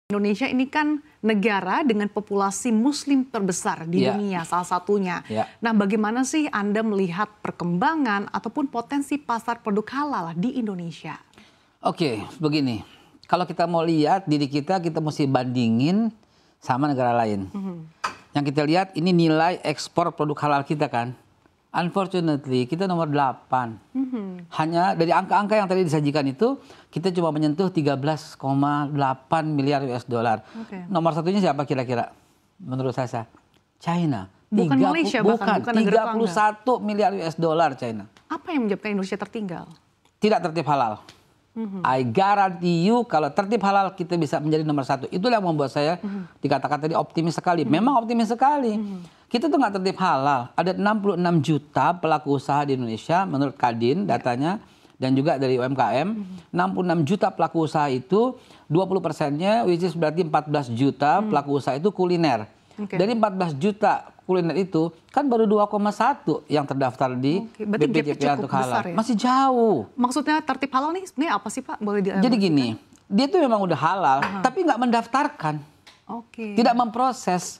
Indonesia ini kan negara dengan populasi muslim terbesar di dunia, salah satunya. Nah, bagaimana sih Anda melihat perkembangan ataupun potensi pasar produk halal di Indonesia? Oke, begini. Kalau kita mau lihat diri kita mesti bandingin sama negara lain. Yang kita lihat ini nilai ekspor produk halal kita kan. Unfortunately, kita nomor 8. Hanya dari angka-angka yang tadi disajikan itu, kita cuma menyentuh 13,8 miliar US dollar. Nomor satunya siapa kira-kira? Menurut saya, China. Bukan Malaysia, bukan 31 miliar US dollar China. Apa yang menyebabkan Indonesia tertinggal? Tidak tertib halal. I guarantee you kalau tertib halal kita bisa menjadi nomor 1. Itulah yang membuat saya dikatakan tadi optimis sekali. Memang optimis sekali. Kita tuh nggak tertib halal. Ada 66 juta pelaku usaha di Indonesia menurut Kadin datanya dan juga dari UMKM. 66 juta pelaku usaha itu 20%-nya which is berarti 14 juta pelaku usaha itu kuliner. Dari 14 juta kuliner itu kan baru 2,1 yang terdaftar di BPJP untuk halal. Ya? Masih jauh. Maksudnya tertib halal nih sebenarnya apa sih Pak? Boleh Jadi gini, dia tuh memang udah halal tapi nggak mendaftarkan. Tidak memproses.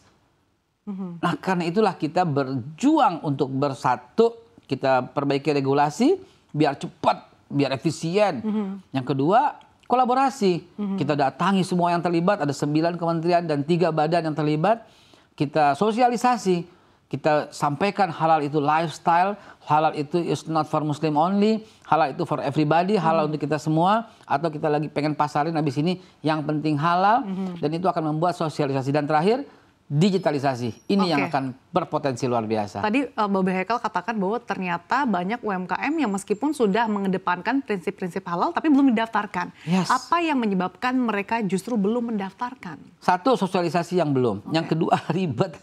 Nah karena itulah kita berjuang untuk bersatu, kita perbaiki regulasi biar cepat, biar efisien. Yang kedua kolaborasi. Kita datangi semua yang terlibat, ada 9 kementerian dan 3 badan yang terlibat. Kita sosialisasi, kita sampaikan halal itu lifestyle, halal itu is not for Muslim only, halal itu for everybody, halal untuk kita semua, atau kita lagi pengen pasarin habis ini yang penting halal, dan itu akan membuat sosialisasi. Dan terakhir, digitalisasi. Ini yang akan berpotensi luar biasa. Tadi Bapak Hekal katakan bahwa ternyata banyak UMKM yang meskipun sudah mengedepankan prinsip-prinsip halal, tapi belum mendaftarkan. Apa yang menyebabkan mereka justru belum mendaftarkan? Satu, sosialisasi yang belum. Yang kedua, ribet.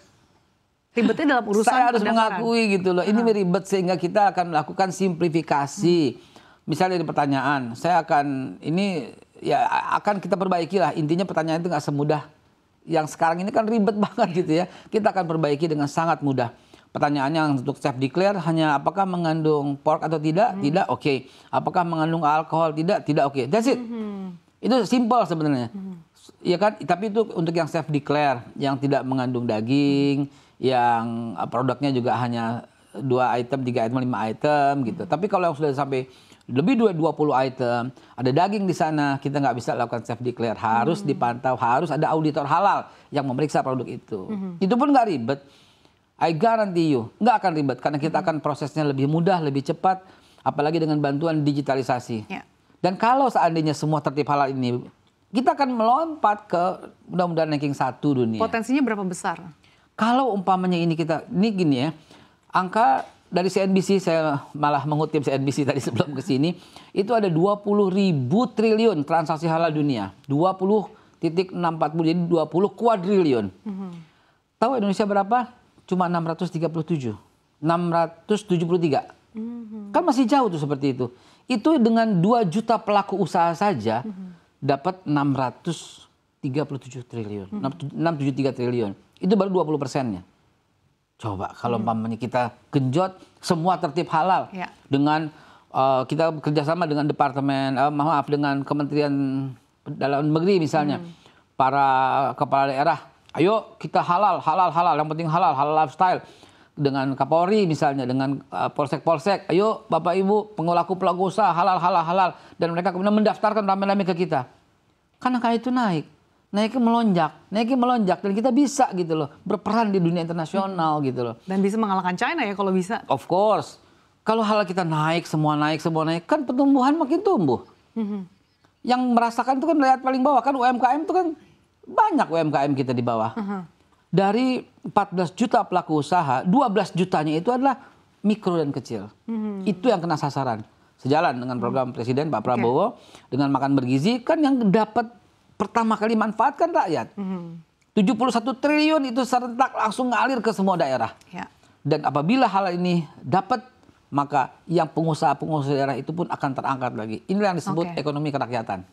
Ribetnya dalam urusan saya harus mengakui gitu loh. Ini ribet sehingga kita akan melakukan simplifikasi. Misalnya di pertanyaan, saya akan akan kita perbaiki lah. Intinya pertanyaan itu nggak semudah yang sekarang ini kan ribet banget gitu ya. Kita akan perbaiki dengan sangat mudah. Pertanyaannya untuk self declare hanya apakah mengandung pork atau tidak? Tidak, oke. Apakah mengandung alkohol? Tidak, tidak, oke. That's it. Itu simple sebenarnya. Ya kan? Tapi itu untuk yang self declare, yang tidak mengandung daging, yang produknya juga hanya 2 item, 3 item, 5 item gitu. Tapi kalau yang sudah sampai lebih dari 20 item, ada daging di sana, kita nggak bisa lakukan self declare, harus dipantau, harus ada auditor halal yang memeriksa produk itu. Itu pun nggak ribet. I guarantee you, nggak akan ribet karena kita akan prosesnya lebih mudah, lebih cepat, apalagi dengan bantuan digitalisasi. Dan kalau seandainya semua tertib halal ini, kita akan melompat ke mudah-mudahan ranking 1 dunia. Potensinya berapa besar? Kalau umpamanya ini gini ya, angka dari CNBC, saya malah mengutip CNBC tadi sebelum ke sini, itu ada 20.000 triliun transaksi halal dunia. 20,640, jadi 20 kuadriliun. Tahu Indonesia berapa? Cuma 637. 673. Kan masih jauh tuh seperti itu. Itu dengan 2 juta pelaku usaha saja dapat 637 triliun. 673 triliun. Itu baru 20%-nya. Coba kalau umpamanya kita genjot semua tertib halal dengan kita kerjasama dengan dengan Kementerian Dalam Negeri misalnya, para kepala daerah, ayo kita halal, yang penting halal lifestyle. Dengan Kapolri misalnya, dengan polsek, ayo Bapak Ibu pelaku usaha halal, dan mereka kemudian mendaftarkan rame-rame ke kita. Karena angka itu naiknya melonjak dan kita bisa gitu loh berperan di dunia internasional gitu loh. Dan bisa mengalahkan China ya kalau bisa. Of course. Kalau halal kita semua naik kan pertumbuhan makin tumbuh. Yang merasakan itu kan rakyat paling bawah kan UMKM itu kan banyak UMKM kita di bawah. Dari 14 juta pelaku usaha, 12 jutanya itu adalah mikro dan kecil. Itu yang kena sasaran. Sejalan dengan program Presiden Pak Prabowo dengan makan bergizi kan yang dapat pertama kali manfaatkan rakyat. 71 triliun itu serentak langsung ngalir ke semua daerah. Dan apabila hal ini dapat, maka yang pengusaha daerah itu pun akan terangkat lagi. Inilah yang disebut ekonomi kerakyatan.